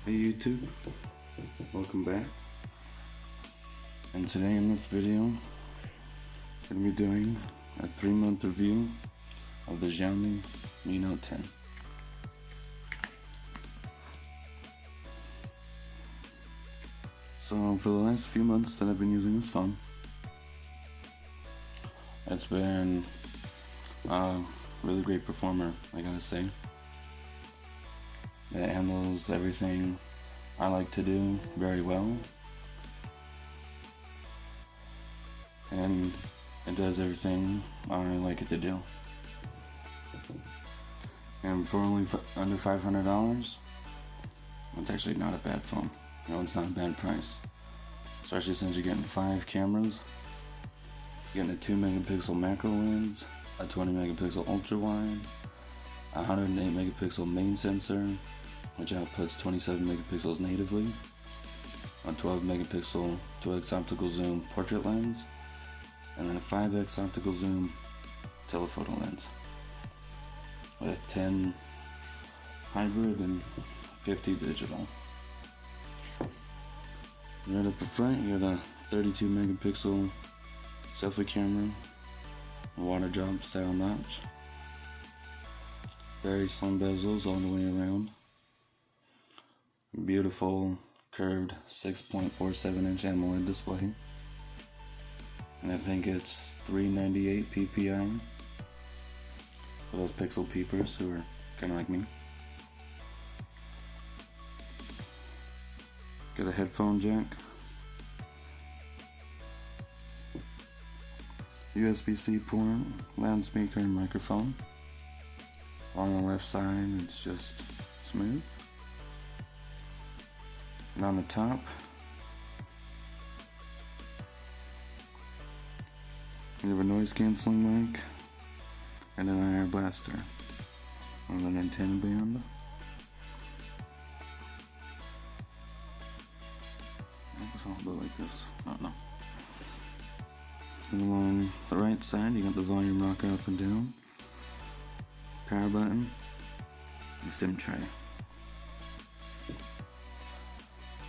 Hey YouTube, welcome back. And today in this video, I'm going to be doing a 3-month review of the Xiaomi Mi Note 10. So for the last few months that I've been using this phone, it's been a really great performer, I gotta say. It handles everything I like to do very well, and it does everything I like it to do. And for only under $500, it's actually not a bad phone. No, it's not a bad price, especially since you're getting 5 cameras. You're getting a 2 megapixel macro lens, a 20 megapixel ultra wide, a 108 megapixel main sensor, which outputs 27 megapixels natively, a 12 megapixel 2x optical zoom portrait lens, and then a 5x optical zoom telephoto lens with 10 hybrid and 50 digital. Right up the front, you got a 32 megapixel selfie camera, a water drop style notch, very slim bezels all the way around, beautiful curved 6.47 inch AMOLED display, and I think it's 398 ppi for those pixel peepers who are kind of like me. Got a headphone jack, USB-C port, loudspeaker, and microphone. On the left side, it's just smooth. And on the top, you have a noise cancelling mic and an IR blaster on an antenna band. It's all about like this. Oh no. And along the right side, you got the volume rocker up and down, power button, and SIM tray.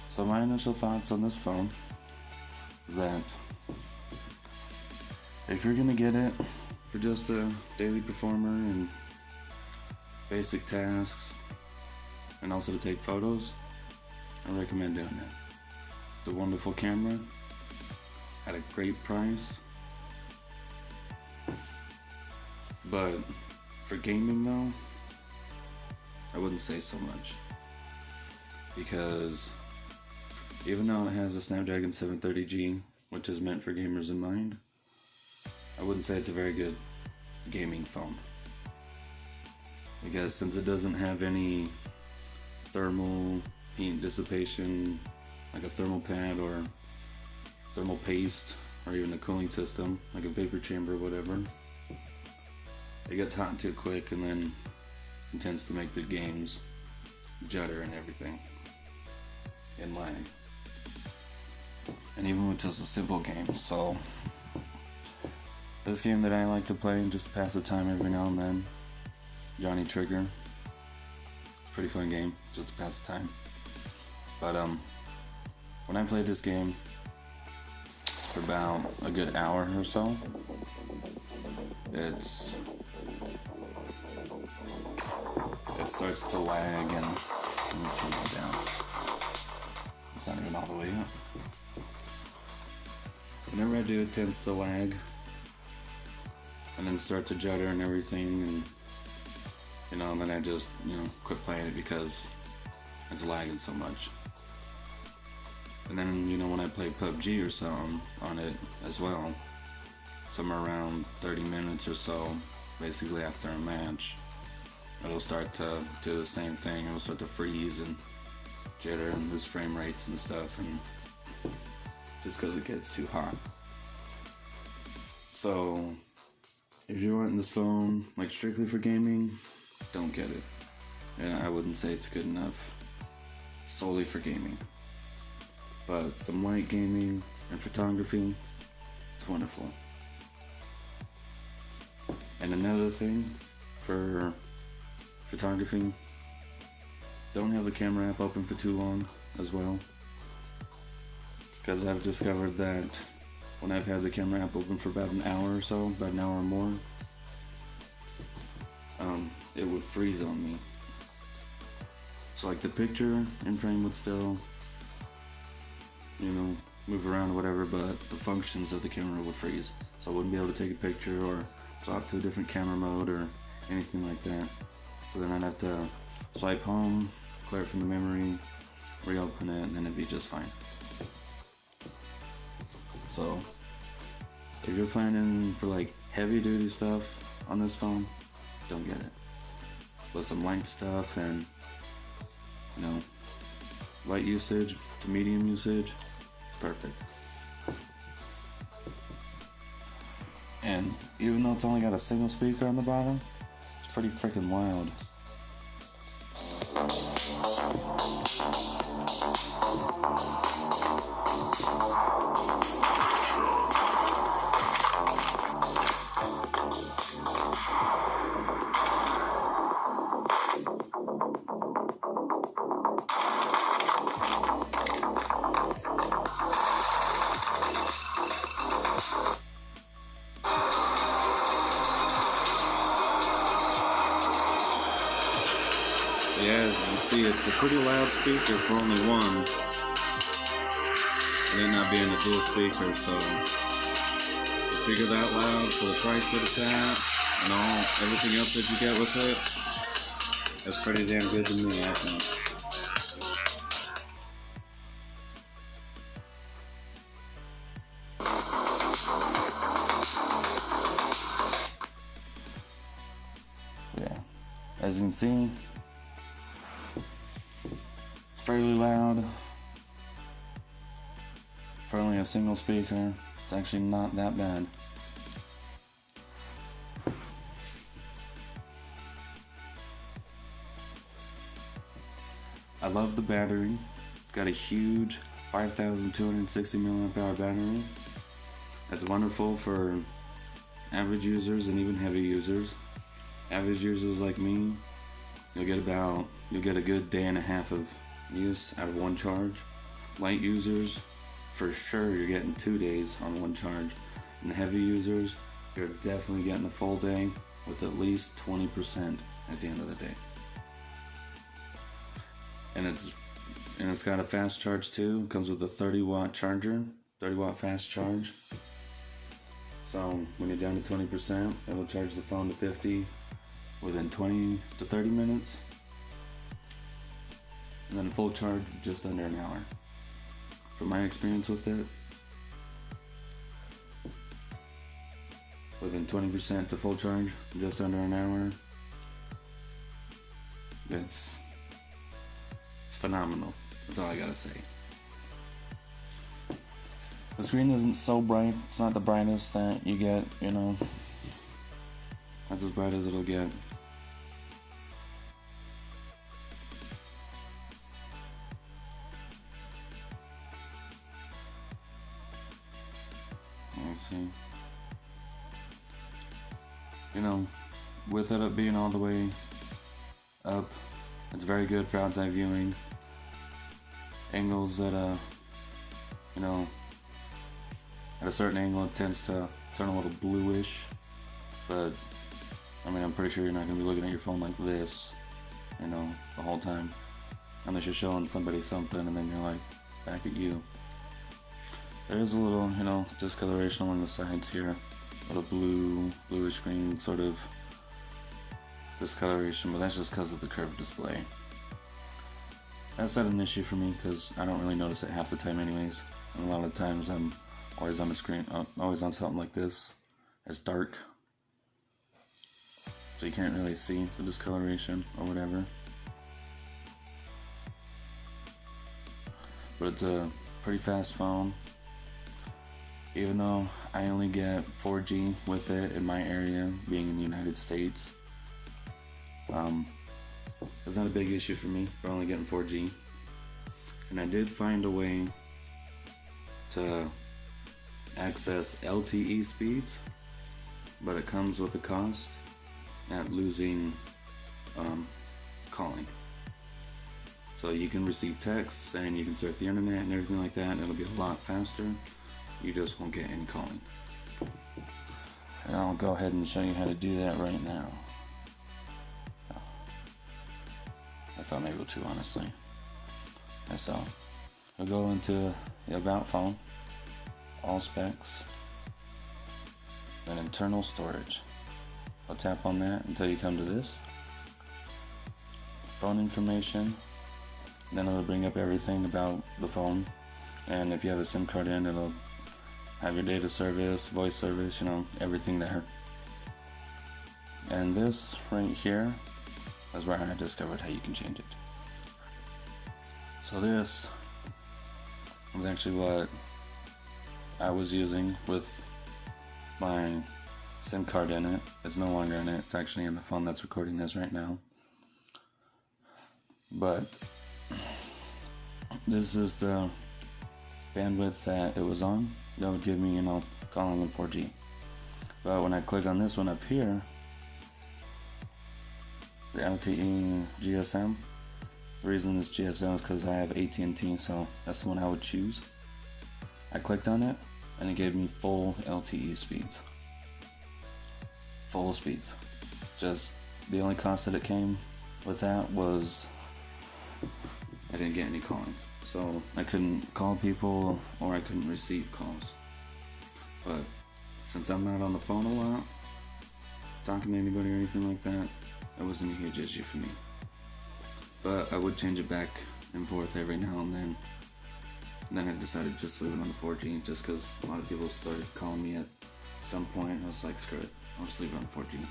So my initial thoughts on this phone is that if you're gonna get it for just a daily performer and basic tasks, and also to take photos, I recommend doing it. It's a wonderful camera at a great price, but for gaming though, I wouldn't say so much, because even though it has a Snapdragon 730G, which is meant for gamers in mind, I wouldn't say it's a very good gaming phone, because since it doesn't have any thermal heat dissipation like a thermal pad or thermal paste, or even a cooling system like a vapor chamber or whatever, it gets hot too quick and then it tends to make the games judder and everything and lag. And even with just a simple game. So this game that I like to play just to pass the time every now and then, Johnny Trigger, pretty fun game just to pass the time. But when I play this game for about a good hour or so, it starts to lag, and let me turn that down. It's not even all the way up. Whenever I do, it tends to lag and then start to judder and everything, and and then I just quit playing it because it's lagging so much. And then when I play PUBG or something on it as well, somewhere around 30 minutes or so, basically after a match, it'll start to do the same thing. It'll start to freeze and jitter and lose frame rates and stuff, and just because it gets too hot. So if you're wanting this phone like strictly for gaming, don't get it. And I wouldn't say it's good enough solely for gaming, but some light gaming and photography, it's wonderful. And another thing for photography, don't have the camera app open for too long as well, because I've discovered that when I've had the camera app open for about an hour or so, about an hour or more, it would freeze on me. So like the picture in frame would still, you know, move around or whatever, but the functions of the camera would freeze. So I wouldn't be able to take a picture or swap to a different camera mode or anything like that. So then I'd have to swipe home, clear it from the memory, reopen it, and then it'd be just fine. So if you're planning for like heavy duty stuff on this phone, don't get it. With some light stuff and, you know, light usage to medium usage, it's perfect. And even though it's only got a single speaker on the bottom, it's pretty freaking loud. Yeah, as you can see, it's a pretty loud speaker for only one, and it not being a dual speaker, so the speaker that loud for the price that it's at, and everything else that you get with it, that's pretty damn good to me, I think. Yeah, as you can see, fairly loud for only a single speaker. It's actually not that bad. I love the battery. It's got a huge 5,260 milliamp hour battery. That's wonderful for average users and even heavy users. Average users like me, you'll get a good day and a half of use out of one charge. Light users, for sure you're getting 2 days on one charge. And heavy users, you're definitely getting a full day with at least 20% at the end of the day. And it's got a fast charge too. It comes with a 30-watt charger, 30-watt fast charge. So when you're down to 20%, it will charge the phone to 50 within 20 to 30 minutes. And then a full charge just under an hour. From my experience with it, within 20% to full charge, just under an hour, it's phenomenal. That's all I gotta say. The screen isn't so bright. It's not the brightest that you get, you know. That's as bright as it'll get. See, you know, with it being all the way up, it's very good for outside viewing. Angles that, you know, at a certain angle it tends to turn a little bluish, but I mean, I'm pretty sure you're not going to be looking at your phone like this, you know, the whole time, unless you're showing somebody something and then you're like, back at you. There's a little, you know, discoloration along the sides here. A little bluish green sort of discoloration, but that's just because of the curved display. That's not an issue for me because I don't really notice it half the time anyways. And a lot of times I'm always on the screen, always on something like this. It's dark, so you can't really see the discoloration or whatever. But it's a pretty fast phone. Even though I only get 4G with it in my area, being in the United States, it's not a big issue for me for only getting 4G. And I did find a way to access LTE speeds, but it comes with a cost at losing calling. So you can receive texts and you can surf the internet and everything like that, and it'll be a lot faster. You just won't get any calling. And I'll go ahead and show you how to do that right now. If I'm able to, honestly. And so, you'll go into the About phone, all specs, then internal storage. I'll tap on that until you come to this. Phone information. Then it'll bring up everything about the phone. And if you have a SIM card in, it'll have your data service, voice service, you know, everything there. And this right here is where I discovered how you can change it. So this is actually what I was using with my SIM card in it. It's no longer in it. It's actually in the phone that's recording this right now. But this is the bandwidth that it was on. That would give me, you know, calling in 4G. But when I click on this one up here, the LTE GSM, the reason it's GSM is because I have AT&T, so that's the one I would choose. I clicked on it and it gave me full LTE speeds. Full speeds. Just the only cost that it came with that was I didn't get any calling. So I couldn't call people or I couldn't receive calls. But since I'm not on the phone a lot, talking to anybody or anything like that, it wasn't a huge issue for me. But I would change it back and forth every now and then. And then I decided just to leave it on the 4G just because a lot of people started calling me at some point. I was like, screw it, I'll just leave it on the 4G.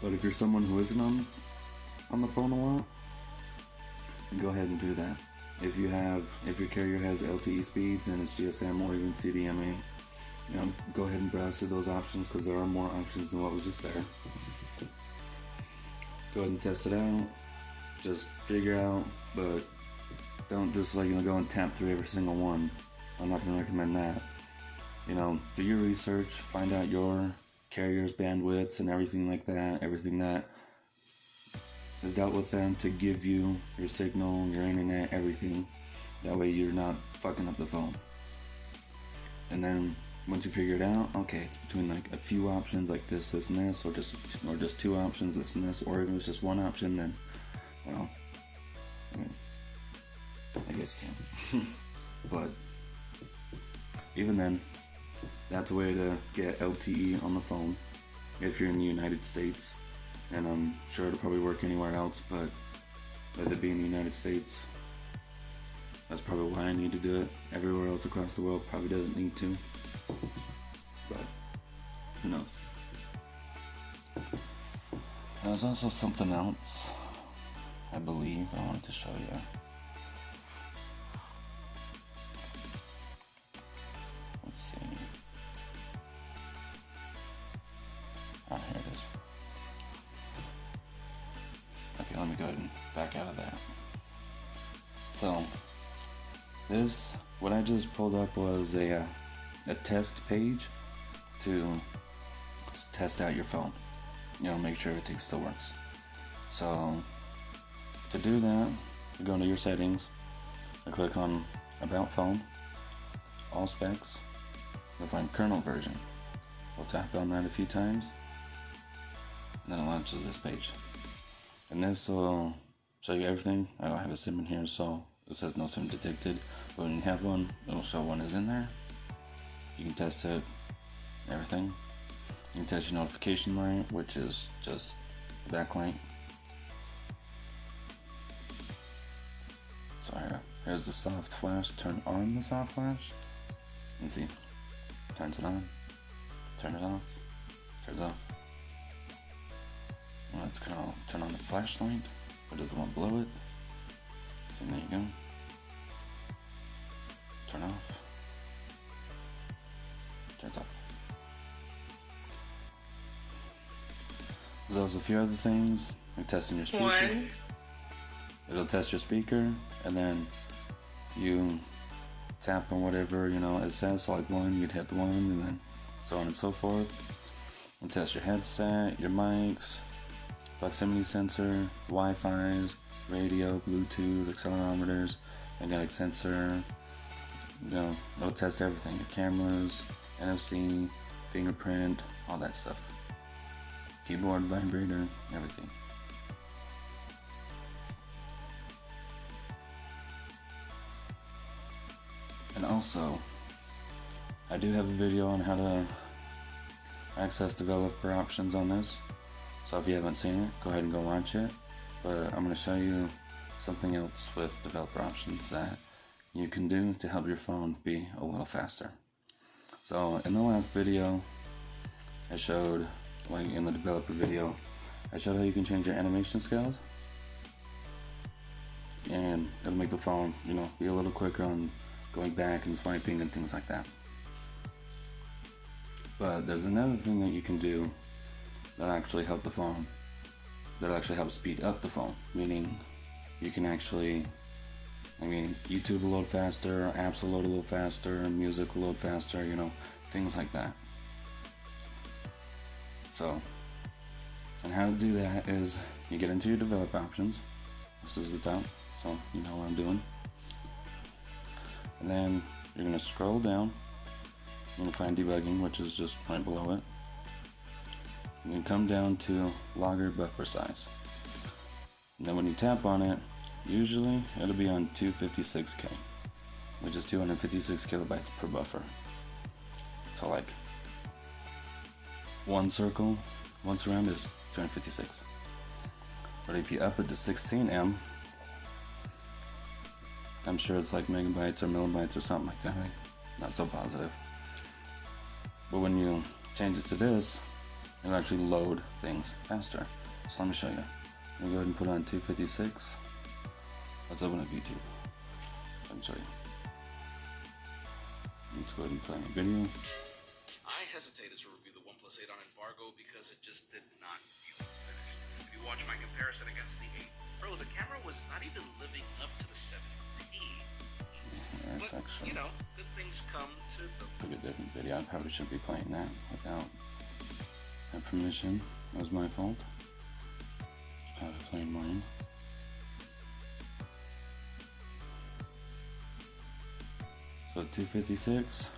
But if you're someone who isn't on the phone a lot, then go ahead and do that. If your carrier has LTE speeds and it's GSM or even CDMA, you know, go ahead and browse through those options because there are more options than what was just there. Go ahead and test it out. Just figure out, but don't just like, you know, go and tap through every single one. I'm not going to recommend that. You know, do your research, find out your carrier's bandwidths and everything like that, everything that is dealt with them to give you your signal, your internet, everything. That way you're not fucking up the phone. And then once you figure it out, okay, between like a few options like this, and this, or just two options, this and this, or even it's just one option, then, well, I mean, I guess you can. But even then, that's a way to get LTE on the phone if you're in the United States. And I'm sure it'll probably work anywhere else, but with it being the United States, that's probably why I need to do it. Everywhere else across the world probably doesn't need to. But, who knows. There's also something else, I believe, I wanted to show you. Let's see. Oh, here it is. Okay, let me go ahead and back out of that. So, what I just pulled up was a test page to test out your phone. You know, make sure everything still works. So, to do that, you go into your settings, you click on About Phone, All Specs, you'll find kernel version. We'll tap on that a few times, and then it launches this page. And this will show you everything. I don't have a SIM in here, so it says no SIM detected. But when you have one, it'll show one is in there. You can test it, everything. You can test your notification light, which is just the backlight. So here's the soft flash. Turn on the soft flash. You can see, turns it on, turn it off, turns off. Let's turn on the flashlight, or does the one below it? So there you go. Turn off. Turns off. There's also a few other things. Like testing your speaker. It'll test your speaker, and then you tap on whatever, you know, it says. So like one, you'd hit the one, and then so on and so forth. and test your headset, your mics, proximity sensor, Wi-Fi's, radio, Bluetooth, accelerometers, magnetic sensor. It'll test everything, your cameras, NFC, fingerprint, all that stuff. Keyboard, vibrator, everything. And also, I do have a video on how to access developer options on this. So if you haven't seen it, go ahead and go watch it. But I'm going to show you something else with developer options that you can do to help your phone be a little faster. So in the last video, I showed, like in the developer video, I showed how you can change your animation scales. And it'll make the phone, be a little quicker on going back and swiping and things like that. But there's another thing that you can do that'll actually help the phone, that'll actually help speed up the phone, meaning you can actually, YouTube will load faster, apps will load a little faster, music will load faster, things like that. So, and how to do that is you get into your developer options. This is the top, so you know what I'm doing. And then you're going to scroll down. You're going to find debugging, which is just right below it. You're going to come down to logger buffer size. And then when you tap on it, usually it'll be on 256K, which is 256 kilobytes per buffer. So like one circle, once around is 256. But if you up it to 16M, I'm sure it's like megabytes or millibytes or something like that. Not so positive. But when you change it to this, it'll actually load things faster. So let me show you. We'll go ahead and put on 256. Let's open up YouTube. Let me show you. Let's go ahead and play a video. I hesitated to review the OnePlus 8 on embargo because it just did not feel finished. If you watch my comparison against the 8 Pro, the camera was not even living up to the 7T. That's but, actually, good things come to the... Took a different video. I probably shouldn't be playing that without that permission. That was my fault. Just probably playing mine. So 256.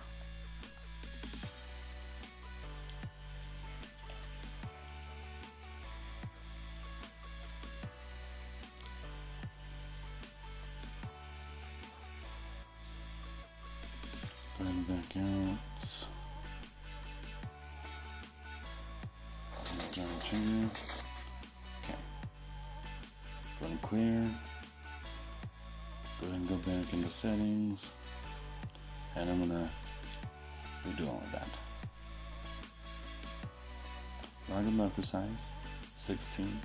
Go ahead and back out. Down the trigger. Okay. Go ahead and clear. Go ahead and go back into settings. And I'm gonna redo all of that. Logger buffer size, 16.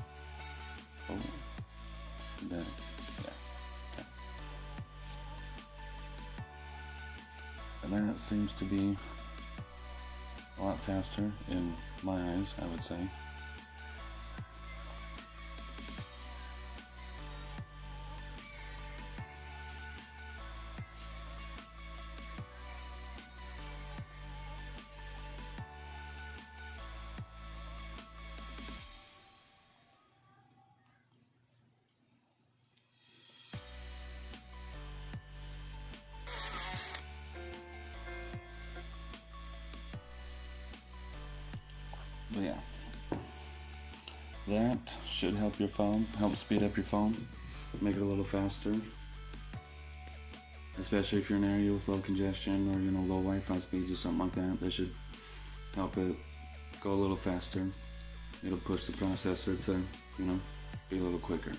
Oh, that, yeah, okay. And that seems to be a lot faster in my eyes, I would say. But yeah, that should help your phone, help speed up your phone, make it a little faster. Especially if you're in an area with low congestion or low Wi-Fi speeds or something like that. That should help it go a little faster. It'll push the processor to, be a little quicker.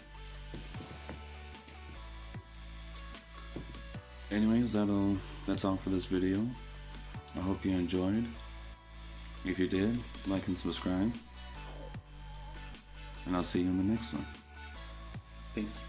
Anyways, that's all for this video. I hope you enjoyed. If you did, like and subscribe. And I'll see you in the next one. Peace.